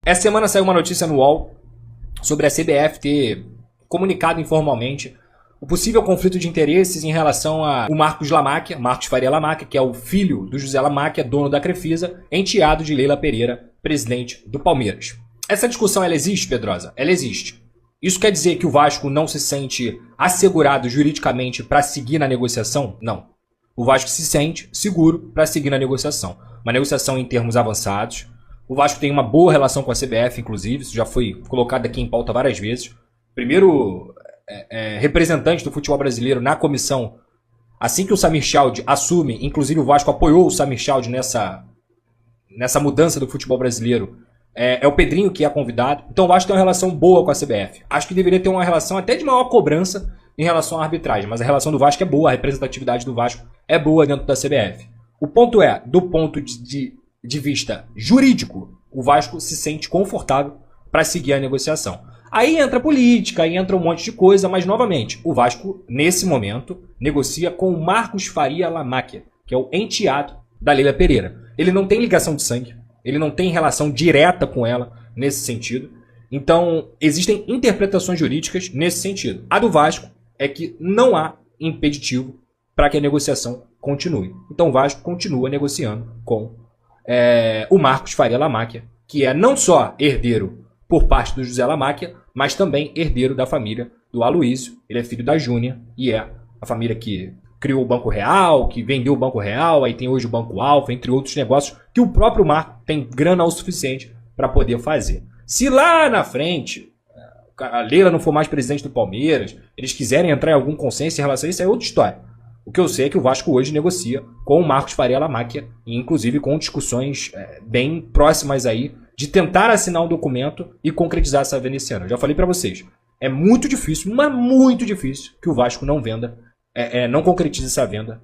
Essa semana saiu uma notícia no UOL sobre a CBF ter comunicado informalmente o possível conflito de interesses em relação ao Marcos Lamáquia, Marcos Faria Lamáquia, que é o filho do José Lamáquia, dono da Crefisa, enteado de Leila Pereira, presidente do Palmeiras. Essa discussão, ela existe, Pedrosa? Ela existe. Isso quer dizer que o Vasco não se sente assegurado juridicamente para seguir na negociação? Não. O Vasco se sente seguro para seguir na negociação. Uma negociação em termos avançados. O Vasco tem uma boa relação com a CBF, inclusive. Isso já foi colocado aqui em pauta várias vezes. Primeiro representante do futebol brasileiro na comissão, assim que o Samir Chald assume, inclusive o Vasco apoiou o Samir Chald nessa mudança do futebol brasileiro, é o Pedrinho que é convidado. Então o Vasco tem uma relação boa com a CBF. Acho que deveria ter uma relação até de maior cobrança em relação à arbitragem, mas a relação do Vasco é boa, a representatividade do Vasco é boa dentro da CBF. O ponto é, do ponto de vista jurídico, o Vasco se sente confortável para seguir a negociação. Aí entra política, aí entra um monte de coisa, mas novamente, o Vasco, nesse momento, negocia com o Marcos Faria Lamáquia, que é o enteado da Leila Pereira. Ele não tem ligação de sangue, ele não tem relação direta com ela nesse sentido. Então, existem interpretações jurídicas nesse sentido. A do Vasco é que não há impeditivo para que a negociação continue. Então, o Vasco continua negociando com o Marcos Faria Lamáquia, que é não só herdeiro por parte do José Lamáquia, mas também herdeiro da família do Aloísio. Ele é filho da Júnia e é a família que criou o Banco Real, que vendeu o Banco Real, aí tem hoje o Banco Alfa, entre outros negócios, que o próprio Marco tem grana o suficiente para poder fazer. Se lá na frente a Leila não for mais presidente do Palmeiras, eles quiserem entrar em algum consenso em relação a isso, é outra história. O que eu sei é que o Vasco hoje negocia com o Marcos Faria Lamáquia, e inclusive com discussões bem próximas aí, de tentar assinar um documento e concretizar essa venda esse ano. Eu já falei para vocês, é muito difícil, mas muito difícil que o Vasco não venda, não concretize essa venda